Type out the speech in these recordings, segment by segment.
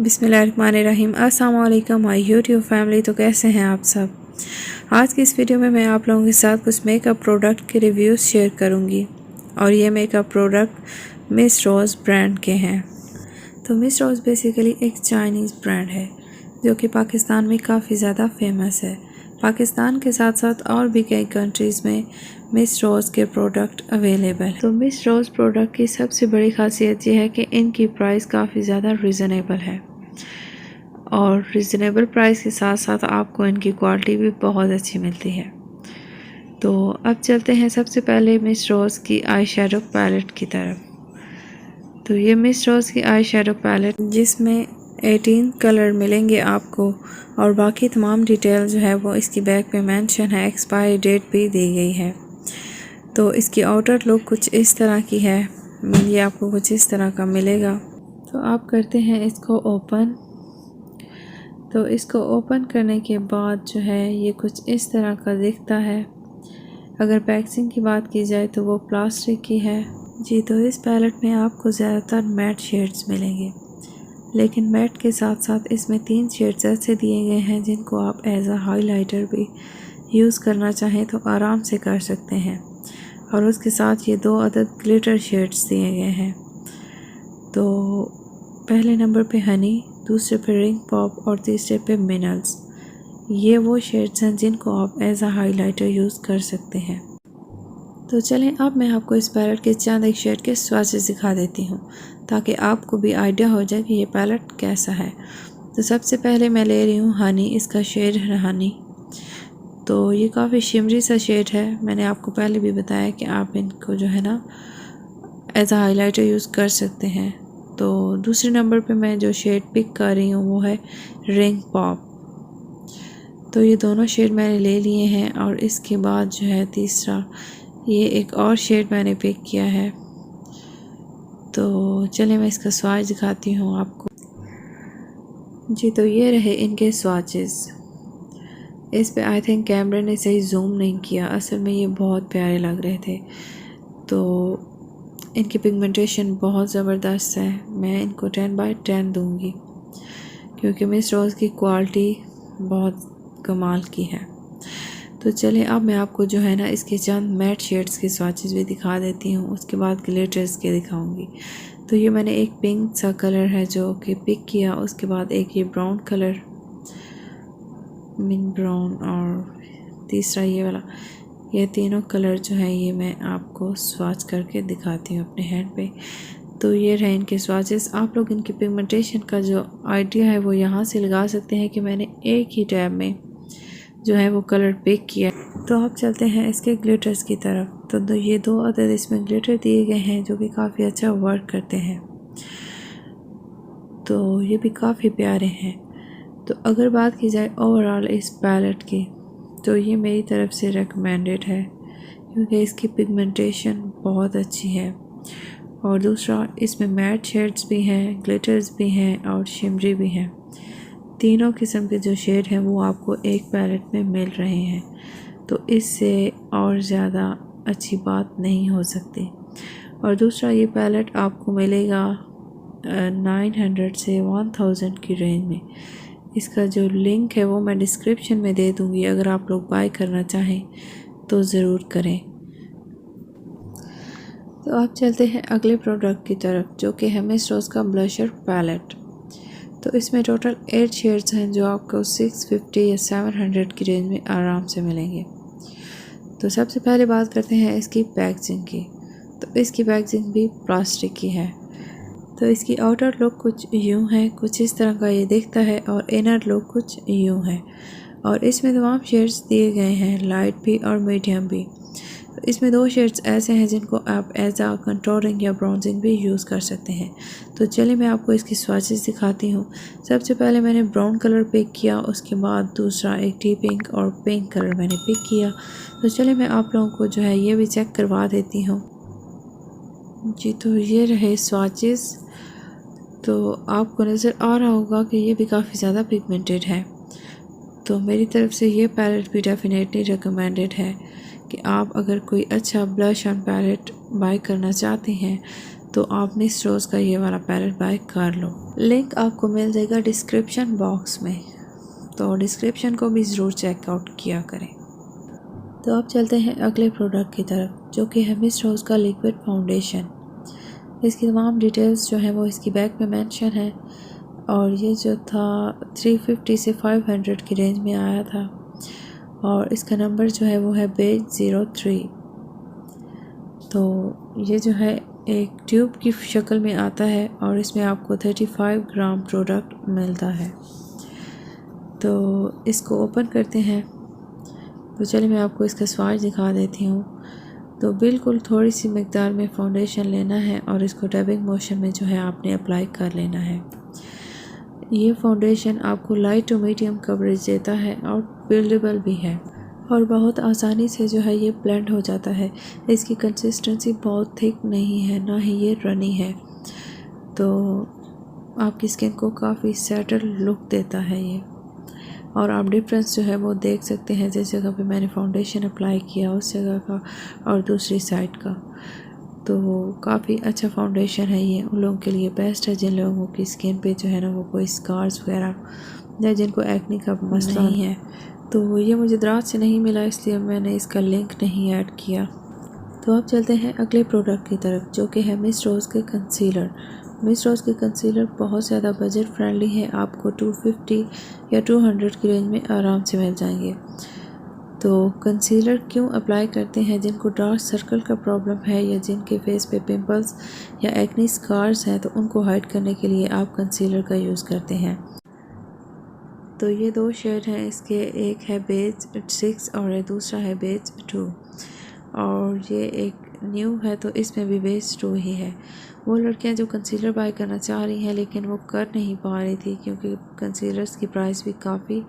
बिस्मिल्लाहिर्रहमानिर्रहीम। अस्सलाम वालेकुम माय यूट्यूब फैमिली। तो कैसे हैं आप सब। आज की इस वीडियो में मैं आप लोगों के साथ कुछ मेकअप प्रोडक्ट के रिव्यूज़ शेयर करूंगी और ये मेकअप प्रोडक्ट मिस रोज़ ब्रांड के हैं। तो मिस रोज़ बेसिकली एक चाइनीज़ ब्रांड है जो कि पाकिस्तान में काफ़ी ज़्यादा फेमस है। पाकिस्तान के साथ साथ और भी कई कंट्रीज़ में मिस रोज़ के प्रोडक्ट अवेलेबल हैं। तो मिस रोज़ प्रोडक्ट की सबसे बड़ी खासियत यह है कि इनकी प्राइस काफ़ी ज़्यादा रिजनेबल है और रिजनेबल प्राइस के साथ साथ आपको इनकी क्वालिटी भी बहुत अच्छी मिलती है। तो अब चलते हैं सबसे पहले मिस रोज़ की आई शेडो पैलेट की तरफ। तो ये मिस रोज़ की आई शेडो पैलेट जिसमें 18 कलर मिलेंगे आपको और बाकी तमाम डिटेल जो है वो इसकी बैक पे मेंशन है। एक्सपायरी डेट भी दी गई है। तो इसकी आउटर लुक कुछ इस तरह की है। ये आपको कुछ इस तरह का मिलेगा। तो आप करते हैं इसको ओपन। तो इसको ओपन करने के बाद जो है ये कुछ इस तरह का दिखता है। अगर पैकेजिंग की बात की जाए तो वो प्लास्टिक की है जी। तो इस पैलेट में आपको ज़्यादातर मैट शेड्स मिलेंगे, लेकिन मैट के साथ साथ इसमें 3 शेड्स ऐसे दिए गए हैं जिनको आप एज अ हाइलाइटर भी यूज़ करना चाहें तो आराम से कर सकते हैं। और उसके साथ ये 2 अदद ग्लिटर शेड्स दिए गए हैं। तो पहले नंबर पे हनी, दूसरे पे रिंग पॉप और तीसरे पे मिनरल्स। ये वो शेड्स हैं जिनको आप एज अ हाइलाइटर यूज़ कर सकते हैं। तो चलें अब मैं आपको इस पैलेट के चंद एक शेड के स्वाचेस दिखा देती हूँ ताकि आपको भी आइडिया हो जाए कि ये पैलेट कैसा है। तो सबसे पहले मैं ले रही हूँ हनी। इसका शेड है हनी। तो ये काफ़ी शिमरी सा शेड है। मैंने आपको पहले भी बताया कि आप इनको जो है ना एज अ हाइलाइटर यूज़ कर सकते हैं। तो दूसरे नंबर पे मैं जो शेड पिक कर रही हूँ वो है रिंग पॉप। तो ये दोनों शेड मैंने ले लिए हैं और इसके बाद जो है तीसरा ये एक और शेड मैंने पिक किया है। तो चलिए मैं इसका स्वाच दिखाती हूँ आपको जी। तो ये रहे इनके स्वाचेस। इस पे आई थिंक कैमरे ने सही जूम नहीं किया। असल में ये बहुत प्यारे लग रहे थे। तो इनकी पिगमेंटेशन बहुत ज़बरदस्त है। मैं इनको 10/10 दूंगी क्योंकि मिस रोज़ की क्वालिटी बहुत कमाल की है। तो चलिए अब मैं आपको जो है ना इसके चंद मैट शेड्स के स्वाचेस भी दिखा देती हूँ। उसके बाद ग्लिटर्स के दिखाऊंगी। तो ये मैंने एक पिंक सा कलर है जो कि पिक किया। उसके बाद एक ये ब्राउन कलर, मिंट ब्राउन, और तीसरा ये वाला। ये तीनों कलर जो है ये मैं आपको स्वाच करके दिखाती हूँ अपने हैंड पे। तो ये रहे इनके स्वाचेस। आप लोग इनकी पिगमेंटेशन का जो आइडिया है वो यहाँ से लगा सकते हैं कि मैंने एक ही टैब में जो है वो कलर पिक किया। तो अब चलते हैं इसके ग्लिटर्स की तरफ। तो ये 2 अदद इसमें ग्लिटर दिए गए हैं जो कि काफ़ी अच्छा वर्क करते हैं। तो ये भी काफ़ी प्यारे हैं। तो अगर बात की जाए ओवरऑल इस पैलेट की तो ये मेरी तरफ से रेकमेंडेड है क्योंकि इसकी पिगमेंटेशन बहुत अच्छी है। और दूसरा इसमें मैट शेड्स भी हैं, ग्लिटर्स भी हैं और शिमरी भी हैं। तीनों किस्म के जो शेड हैं वो आपको एक पैलेट में मिल रहे हैं। तो इससे और ज़्यादा अच्छी बात नहीं हो सकती। और दूसरा ये पैलेट आपको मिलेगा 900 से 1000 की रेंज में। इसका जो लिंक है वो मैं डिस्क्रिप्शन में दे दूँगी। अगर आप लोग बाय करना चाहें तो ज़रूर करें। तो अब चलते हैं अगले प्रोडक्ट की तरफ जो कि है मिस रोज़ का ब्लशर पैलेट। तो इसमें टोटल 8 शेड्स हैं जो आपको 650 या 700 की रेंज में आराम से मिलेंगे। तो सबसे पहले बात करते हैं इसकी पैकेजिंग की। तो इसकी पैकेजिंग भी प्लास्टिक की है। तो इसकी आउटर लुक कुछ यूँ है, कुछ इस तरह का ये दिखता है, और इनर लुक कुछ यूँ है। और इसमें तमाम शेड्स दिए गए हैं, लाइट भी और मीडियम भी। तो इसमें 2 शेड्स ऐसे हैं जिनको आप एज आ कंटूरिंग या ब्राउजिंग भी यूज़ कर सकते हैं। तो चलिए मैं आपको इसकी स्वाचेस दिखाती हूँ। सबसे पहले मैंने ब्राउन कलर पिक किया, उसके बाद दूसरा एक टी पिंक और पिंक कलर मैंने पिक किया। तो चलिए मैं आप लोगों को जो है ये भी चेक करवा देती हूँ जी। तो ये रहे स्वाचेस। तो आपको नज़र आ रहा होगा कि ये भी काफ़ी ज़्यादा पिगमेंटेड है। तो मेरी तरफ से ये पैलेट भी डेफिनेटली रिकमेंडेड है कि आप अगर कोई अच्छा ब्लश ऑन पैलेट बाय करना चाहते हैं तो आप मिस रोज़ का ये वाला पैलेट बाय कर लो। लिंक आपको मिल जाएगा डिस्क्रिप्शन बॉक्स में, तो डिस्क्रिप्शन को भी ज़रूर चेकआउट किया करें। तो अब चलते हैं अगले प्रोडक्ट की तरफ, जो कि है मिस रोज़ का लिक्विड फाउंडेशन। इसकी तमाम डिटेल्स जो है वो इसकी बैग में मेंशन है, और ये जो था 350 से 500 की रेंज में आया था, और इसका नंबर जो है वो है बेज 03। तो ये जो है एक ट्यूब की शक्ल में आता है, और इसमें आपको 35 ग्राम प्रोडक्ट मिलता है। तो इसको ओपन करते हैं। तो चलिए मैं आपको इसका स्वाद दिखा देती हूँ। तो बिल्कुल थोड़ी सी मकदार में फाउंडेशन लेना है, और इसको डबिंग मोशन में जो है आपने अप्लाई कर लेना है। ये फाउंडेशन आपको लाइट टू मीडियम कवरेज देता है, और बिल्डेबल भी है, और बहुत आसानी से जो है ये ब्लेंड हो जाता है। इसकी कंसिस्टेंसी बहुत थिक नहीं है, ना ही ये रनी है, तो आपकी स्किन को काफ़ी सेटल लुक देता है ये। और आप डिफरेंस जो है वो देख सकते हैं, जिस जगह पे मैंने फाउंडेशन अप्लाई किया उस जगह का और दूसरी साइड का। तो काफ़ी अच्छा फाउंडेशन है ये, उन लोगों के लिए बेस्ट है जिन लोगों की स्किन पे जो है ना वो कोई स्कार्स वगैरह या जिनको एक्ने का मसला नहीं है। तो ये मुझे दराज से नहीं मिला, इसलिए मैंने इसका लिंक नहीं ऐड किया। तो अब चलते हैं अगले प्रोडक्ट की तरफ, जो कि है मिस रोज़ के कंसीलर। मिस रोज़ के कंसीलर बहुत ज़्यादा बजट फ्रेंडली है, आपको 250 या 200 की रेंज में आराम से मिल जाएंगे। तो कंसीलर क्यों अप्लाई करते हैं? जिनको डार्क सर्कल का प्रॉब्लम है, या जिनके फेस पे पिंपल्स या एक्नी स्कार्स हैं, तो उनको हाइड करने के लिए आप कंसीलर का यूज़ करते हैं। तो ये दो शेड हैं इसके, एक है बेज 6 और दूसरा है बेज 2, और ये एक न्यू है तो इसमें भी बेज 2 ही है। वो लड़कियां जो कंसीलर बाय करना चाह रही हैं लेकिन वो कर नहीं पा रही थी, क्योंकि कंसीलर्स की प्राइस भी काफ़ी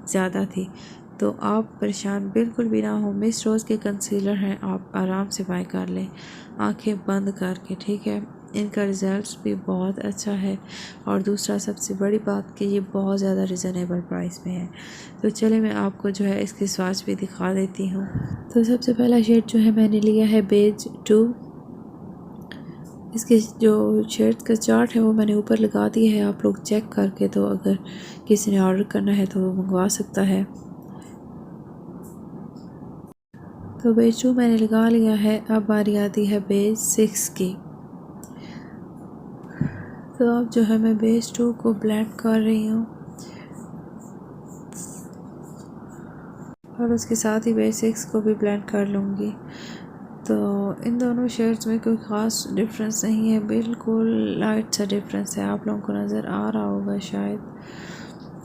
ज़्यादा थी, तो आप परेशान बिल्कुल भी ना हो। मिस रोज़ के कंसीलर हैं, आप आराम से बाय कर लें आंखें बंद करके, ठीक है। इनका रिज़ल्ट भी बहुत अच्छा है, और दूसरा सबसे बड़ी बात कि ये बहुत ज़्यादा रिज़नेबल प्राइस में है। तो चले मैं आपको जो है इसके स्वाच भी दिखा देती हूँ। तो सबसे पहला शेड जो है मैंने लिया है बेज 2। इसके जो शेड का चार्ट है वो मैंने ऊपर लगा दिया है, आप लोग चेक करके, तो अगर किसी ने ऑर्डर करना है तो वो मंगवा सकता है। तो बेज 2 मैंने लगा लिया है। अब बारी आती है बेज 6 की। तो अब जो है मैं बेज 2 को ब्लेंड कर रही हूँ, और उसके साथ ही बेज 6 को भी ब्लेंड कर लूँगी। तो इन दोनों शेड्स में कोई ख़ास डिफरेंस नहीं है, बिल्कुल लाइट सा डिफरेंस है, आप लोगों को नज़र आ रहा होगा शायद।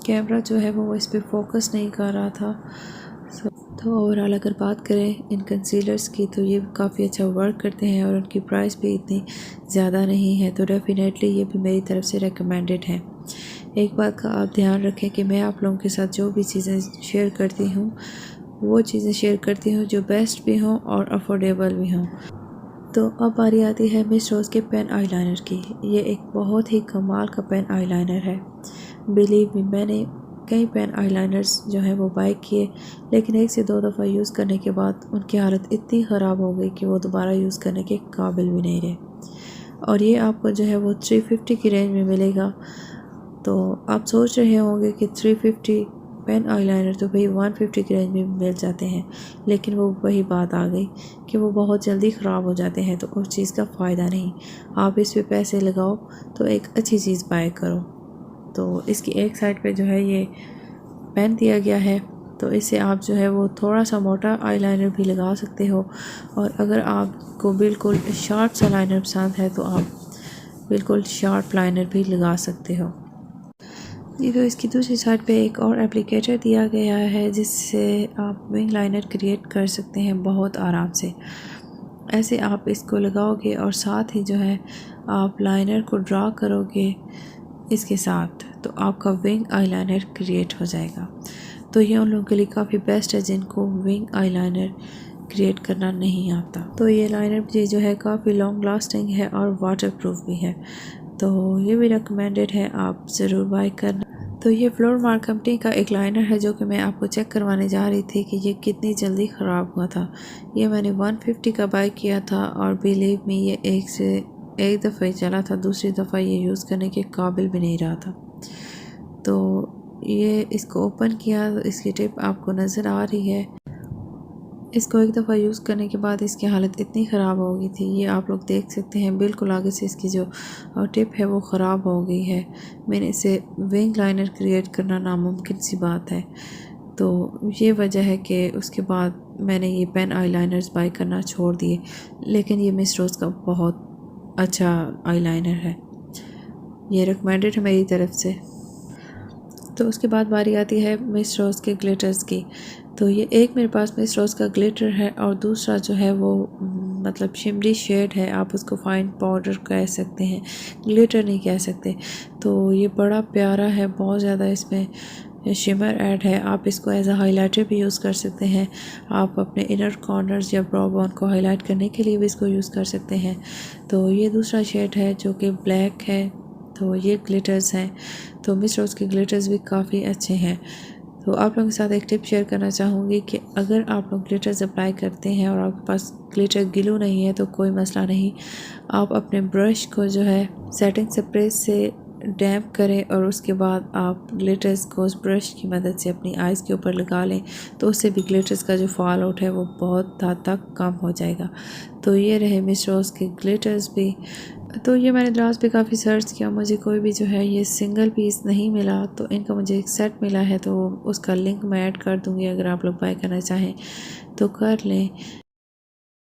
कैमरा जो है वो इस पर फोकस नहीं कर रहा था। तो ओवरऑल अगर बात करें इन कंसीलर्स की, तो ये काफ़ी अच्छा वर्क करते हैं, और उनकी प्राइस भी इतनी ज़्यादा नहीं है, तो डेफिनेटली ये भी मेरी तरफ से रेकमेंडेड है। एक बात का आप ध्यान रखें कि मैं आप लोगों के साथ जो भी चीज़ें शेयर करती हूँ, वो चीज़ें शेयर करती हूँ जो बेस्ट भी हों और अफोर्डेबल भी हों। तो अब बारी आती है मिस रोज़ के पेन आईलाइनर की। ये एक बहुत ही कमाल का पेन आईलाइनर है। बिलीव मी, मैंने कई पेन आईलाइनर्स जो हैं वो बाय किए, लेकिन 1 से 2 दफ़ा यूज़ करने के बाद उनकी हालत इतनी ख़राब हो गई कि वो दोबारा यूज़ करने के काबिल भी नहीं रहे। और ये आपको जो है वो 350 की रेंज में मिलेगा। तो आप सोच रहे होंगे कि 350 पेन आईलाइनर तो भाई 150 की रेंज में मिल जाते हैं, लेकिन वो वही बात आ गई कि वो बहुत जल्दी ख़राब हो जाते हैं, तो उस चीज़ का फ़ायदा नहीं। आप इस पे पैसे लगाओ तो एक अच्छी चीज़ बाय करो। तो इसकी एक साइड पे जो है ये पेन दिया गया है, तो इससे आप जो है वो थोड़ा सा मोटा आईलाइनर भी लगा सकते हो, और अगर आपको बिल्कुल शार्प सा लाइनर पसंद है तो आप बिल्कुल शार्प लाइनर भी लगा सकते हो। ये तो इसकी दूसरी साइड पे एक और एप्लीकेटर दिया गया है, जिससे आप विंग लाइनर क्रिएट कर सकते हैं बहुत आराम से। ऐसे आप इसको लगाओगे और साथ ही जो है आप लाइनर को ड्रा करोगे इसके साथ, तो आपका विंग आईलाइनर क्रिएट हो जाएगा। तो ये उन लोगों के लिए काफ़ी बेस्ट है जिनको विंग आईलाइनर क्रिएट करना नहीं आता। तो ये लाइनर भी जो है काफ़ी लॉन्ग लास्टिंग है और वाटरप्रूफ भी है, तो ये भी रिकमेंडेड है, आप ज़रूर बाय करना। तो ये फ्लोर मार्क कंपनी का एक लाइनर है, जो कि मैं आपको चेक करवाने जा रही थी कि ये कितनी जल्दी ख़राब हुआ था। ये मैंने 150 का बाय किया था, और बिलीव मी ये 1 से एक दफ़ा ही चला था, दूसरी दफ़ा ये यूज़ करने के काबिल भी नहीं रहा था। तो ये इसको ओपन किया तो इसकी टिप आपको नज़र आ रही है। इसको एक दफ़ा यूज़ करने के बाद इसकी हालत इतनी ख़राब हो गई थी, ये आप लोग देख सकते हैं बिल्कुल आगे से इसकी जो टिप है वो ख़राब हो गई है। मैंने इसे विंग लाइनर क्रिएट करना नामुमकिन सी बात है। तो ये वजह है कि उसके बाद मैंने ये पेन आईलाइनर्स बाय करना छोड़ दिए, लेकिन ये मिस रोज़ का बहुत अच्छा आईलाइनर है, ये रिकमेंडेड है मेरी तरफ़ से। तो उसके बाद बारी आती है मिस रोज़ के ग्लिटर्स की। तो ये एक मेरे पास मिस रोज़ का ग्लिटर है और दूसरा जो है वो मतलब शिमरी शेड है, आप उसको फाइन पाउडर कह सकते हैं, ग्लिटर नहीं कह सकते। तो ये बड़ा प्यारा है, बहुत ज़्यादा इसमें शिमर ऐड है। आप इसको एज अ हाइलाइटर भी यूज़ कर सकते हैं। आप अपने इनर कॉर्नर्स या ब्रो बोन को हाईलाइट करने के लिए भी इसको यूज़ कर सकते हैं। तो ये दूसरा शेड है जो कि ब्लैक है। तो ये ग्लिटर्स हैं। तो मिस रोज़ के ग्लिटर्स भी काफ़ी अच्छे हैं। तो आप लोगों के साथ एक टिप शेयर करना चाहूँगी कि अगर आप लोग ग्लिटर्स अप्लाई करते हैं और आपके पास ग्लिटर ग्लू नहीं है तो कोई मसला नहीं, आप अपने ब्रश को जो है सेटिंग स्प्रे से डैम्प करें और उसके बाद आप ग्लिटर्स को उस ब्रश की मदद से अपनी आइज़ के ऊपर लगा लें, तो उससे भी ग्लिटर्स का जो फॉल आउट है वो बहुत हद तक कम हो जाएगा। तो ये रहे मिस रोज़ के ग्लिटर्स भी। तो ये मैंने दराज पे काफ़ी सर्च किया, मुझे कोई भी जो है ये सिंगल पीस नहीं मिला। तो इनका मुझे एक सेट मिला है, तो उसका लिंक मैं ऐड कर दूँगी, अगर आप लोग बाय करना चाहें तो कर लें।